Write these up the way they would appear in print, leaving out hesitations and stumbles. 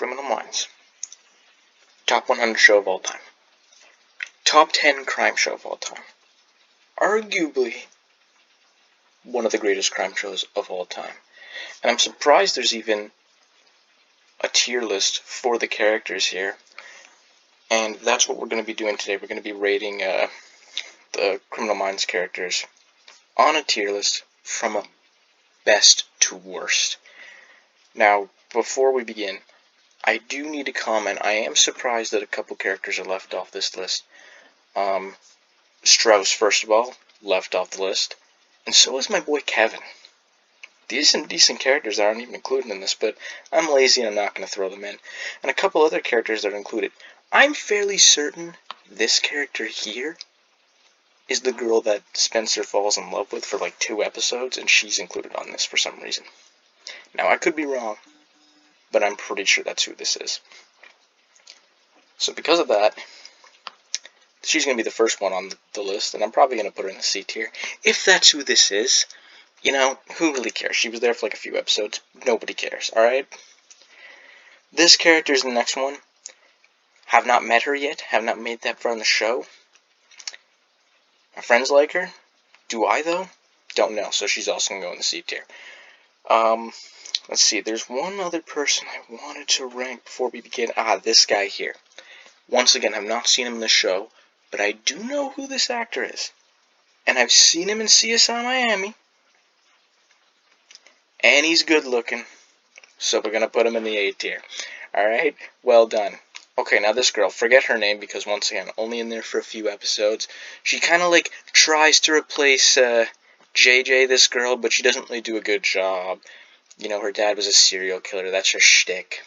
Criminal Minds. Top 100 show of all time. Top 10 crime show of all time. Arguably one of the greatest crime shows of all time. And I'm surprised there's even a tier list for the characters here. And that's what we're going to be doing today. We're going to be rating the Criminal Minds characters on a tier list from best to worst. Now, before we begin, I do need to comment. I am surprised that a couple characters are left off this list. Strauss, first of all, left off the list. And so is my boy Kevin. These are decent characters that aren't even included in this, but I'm lazy and I'm not going to throw them in. And a couple other characters that are included. I'm fairly certain this character here is the girl that Spencer falls in love with for like 2 episodes, and she's included on this for some reason. Now, I could be wrong, but I'm pretty sure that's who this is. So because of that, she's going to be the first one on the list, and I'm probably going to put her in the C tier. If that's who this is, you know, who really cares? She was there for like a few episodes. Nobody cares, alright? This character is the next one. Have not met her yet. Have not made that far in the show. My friends like her. Do I, though? Don't know, so she's also going to go in the C tier. Let's see. There's one other person I wanted to rank before we begin. This guy here. Once again, I've not seen him in the show, but I do know who this actor is. And I've seen him in CSI Miami. And he's good looking. So we're going to put him in the A tier. Alright? Well done. Okay, now this girl, forget her name because once again, only in there for a few episodes. She kind of like tries to replace JJ, this girl, but she doesn't really do a good job. You know, her dad was a serial killer. That's her shtick.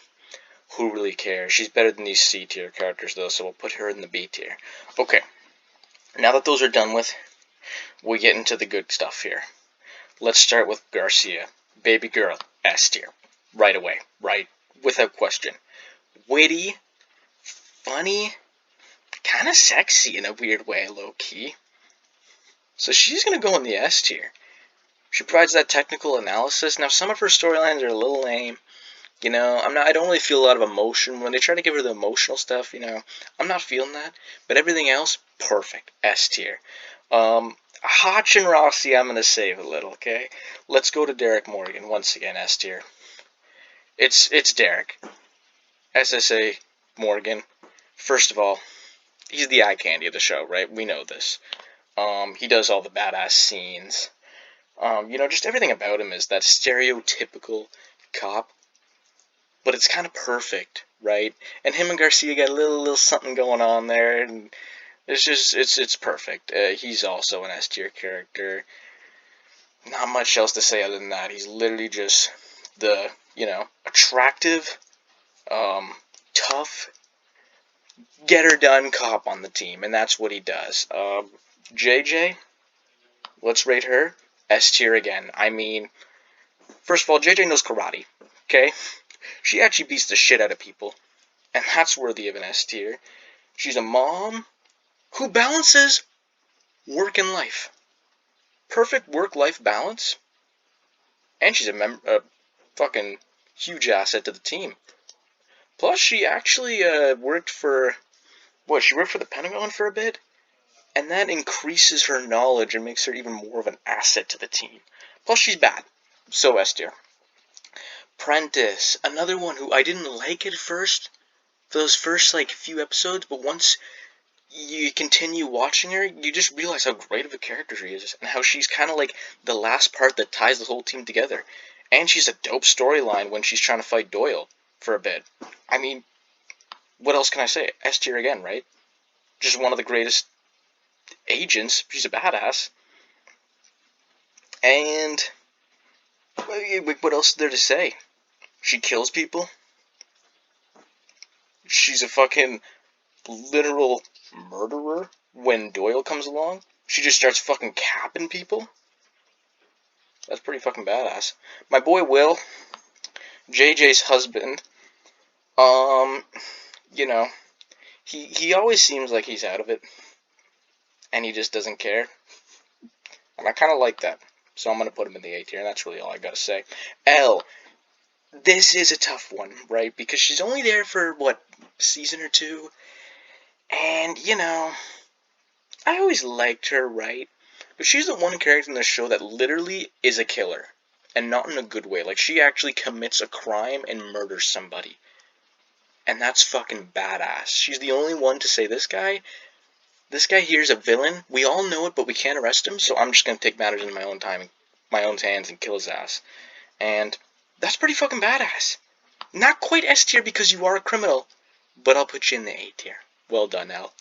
Who really cares? She's better than these C tier characters though, so we'll put her in the B tier. Okay, now that those are done with, we get into the good stuff here. Let's start with Garcia. Baby girl, S tier. Right away. Right. Without question. Witty. Funny. Kind of sexy in a weird way, low-key. So she's going to go in the S tier. She provides that technical analysis. Now, some of her storylines are a little lame. You know, I don't really feel a lot of emotion. When they try to give her the emotional stuff, you know, I'm not feeling that. But everything else, perfect. S tier. Hotch and Rossi, I'm going to save a little, okay? Let's go to Derek Morgan. Once again, S tier. It's Derek. SSA Morgan. First of all, he's the eye candy of the show, right? We know this. He does all the badass scenes. You know, just everything about him is that stereotypical cop. But it's kind of perfect, right? And him and Garcia got a little something going on there, and it's perfect. He's also an S tier character. Not much else to say other than that. He's literally just the, you know, attractive, tough, get her done cop on the team, and that's what he does. JJ, let's rate her S tier again. I mean, first of all, JJ knows karate, okay? She actually beats the shit out of people, and that's worthy of an S tier. She's a mom who balances work and life. Perfect work-life balance, and she's a fucking huge asset to the team. Plus, she actually worked for the Pentagon for a bit, and that increases her knowledge and makes her even more of an asset to the team. Plus, she's bad, so S tier. Prentice, another one who I didn't like at first, for those first like few episodes, but once you continue watching her, you just realize how great of a character she is, and how she's kind of like the last part that ties the whole team together. And she's a dope storyline when she's trying to fight Doyle for a bit. I mean, what else can I say? S tier again, right? Just one of the greatest agents. She's a badass. And what else is there to say? She kills people. She's a fucking literal murderer when Doyle comes along. She just starts fucking capping people. That's pretty fucking badass. My boy Will, JJ's husband, you know, he always seems like he's out of it, and he just doesn't care. And I kind of like that, so I'm going to put him in the A tier, and that's really all I got to say. L, this is a tough one, right? Because she's only there for, what, season or two? And, I always liked her, right? But she's the one character in the show that literally is a killer. And not in a good way. Like, she actually commits a crime and murders somebody. And that's fucking badass. She's the only one to say, this guy here's a villain. We all know it, but we can't arrest him, so I'm just gonna take matters into my own hands and kill his ass. And that's pretty fucking badass. Not quite S tier because you are a criminal, but I'll put you in the A tier. Well done, Al.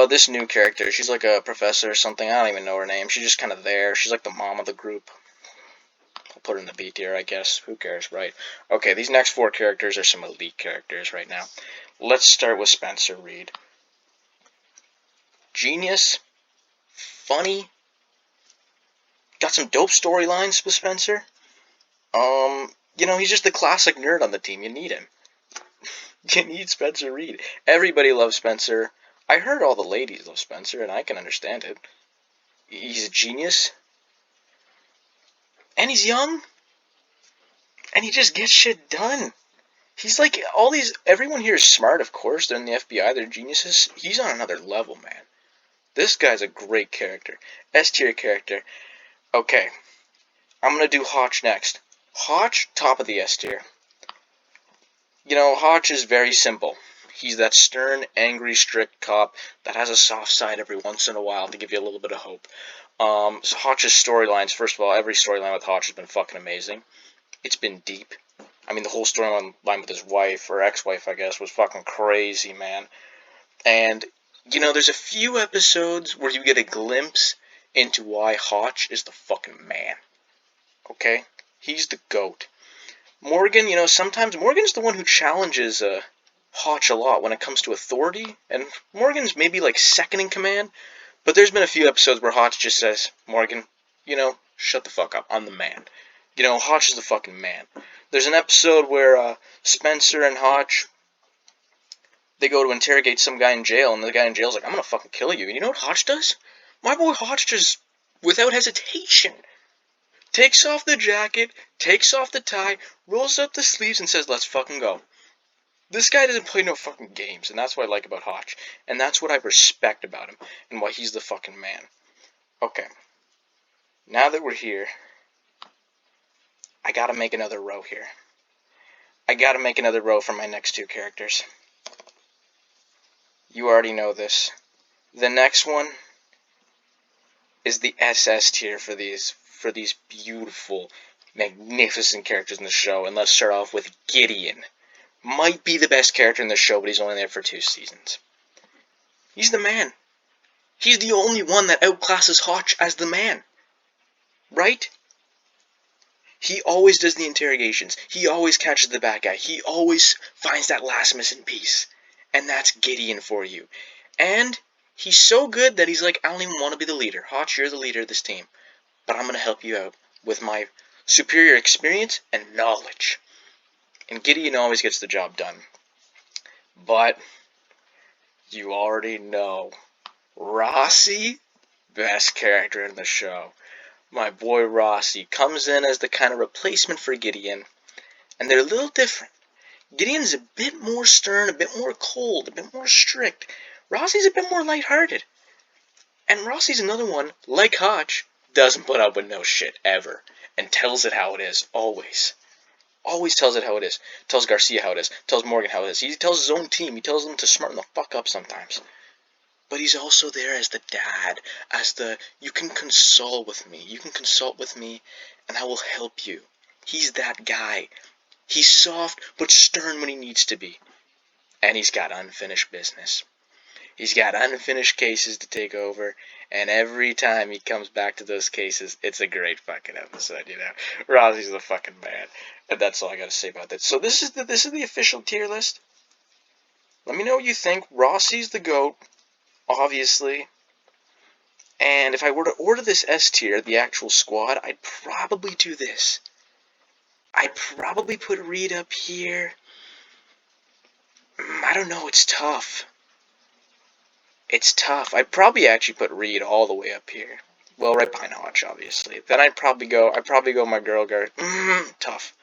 This new character, she's like a professor or something. I don't even know her name. She's just kind of there. She's like the mom of the group. I'll put her in the B tier, I guess. Who cares, right? Okay, these next 4 characters are some elite characters right now. Let's start with Spencer Reid. Genius, funny, got some dope storylines with Spencer. He's just the classic nerd on the team. You need him. You need Spencer Reid. Everybody loves Spencer. I heard all the ladies love Spencer, and I can understand it. He's a genius. And he's young. And he just gets shit done. He's like, everyone here is smart, of course. They're in the FBI, they're geniuses. He's on another level, man. This guy's a great character. S tier character. Okay. I'm gonna do Hotch next. Hotch, top of the S tier. Hotch is very simple. He's that stern, angry, strict cop that has a soft side every once in a while to give you a little bit of hope. So Hotch's storylines, first of all, every storyline with Hotch has been fucking amazing. It's been deep. I mean, the whole storyline with his wife, or ex-wife, I guess, was fucking crazy, man. And, there's a few episodes where you get a glimpse into why Hotch is the fucking man. Okay? He's the GOAT. Morgan, sometimes Morgan's the one who challenges Hotch a lot when it comes to authority, and Morgan's maybe like second in command, but there's been a few episodes where Hotch just says, Morgan, shut the fuck up, I'm the man. Hotch is the fucking man. There's an episode where Spencer and Hotch, they go to interrogate some guy in jail, and the guy in jail's like, I'm gonna fucking kill you. And you know what Hotch does? My boy Hotch just, without hesitation, takes off the jacket, takes off the tie, rolls up the sleeves, and says, let's fucking go. This guy doesn't play no fucking games, and that's what I like about Hotch. And that's what I respect about him, and why he's the fucking man. Okay. Now that we're here, I gotta make another row here. I gotta make another row for my next 2 characters. You already know this. The next one is the SS tier for these beautiful, magnificent characters in the show. And let's start off with Gideon. Might be the best character in the show, but he's only there for 2 seasons. He's the man. He's the only one that outclasses Hotch as the man. Right? He always does the interrogations. He always catches the bad guy. He always finds that last missing piece. And that's Gideon for you. And he's so good that he's like, I don't even want to be the leader. Hotch, you're the leader of this team. But I'm going to help you out with my superior experience and knowledge. And Gideon always gets the job done. But you already know. Rossi, best character in the show. My boy Rossi comes in as the kind of replacement for Gideon. And they're a little different. Gideon's a bit more stern, a bit more cold, a bit more strict. Rossi's a bit more lighthearted. And Rossi's another one, like Hotch, doesn't put up with no shit ever. And tells it how it is, always. Always tells it how it is. Tells Garcia how it is. Tells Morgan how it is. He tells his own team. He tells them to smarten the fuck up sometimes. But he's also there as the dad. As the, you can consult with me. You can consult with me and I will help you. He's that guy. He's soft but stern when he needs to be. And he's got unfinished business. He's got unfinished cases to take over, and every time he comes back to those cases, it's a great fucking episode, Rossi's the fucking man. And that's all I gotta say about that. So this is the official tier list. Let me know what you think. Rossi's the GOAT, obviously. And if I were to order this S tier, the actual squad, I'd probably do this. I'd probably put Reid up here. I don't know, it's tough. It's tough. I'd probably actually put Reid all the way up here. Well, right behind Hotch, obviously. Then I'd probably go my girl guard. Tough.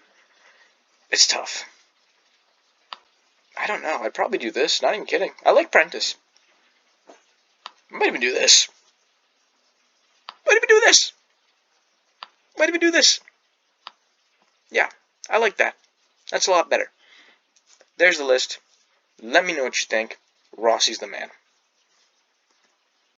It's tough. I don't know. I'd probably do this. Not even kidding. I like Prentice. I might even do this. Might even do this. Might even do this. Yeah, I like that. That's a lot better. There's the list. Let me know what you think. Rossi's the man.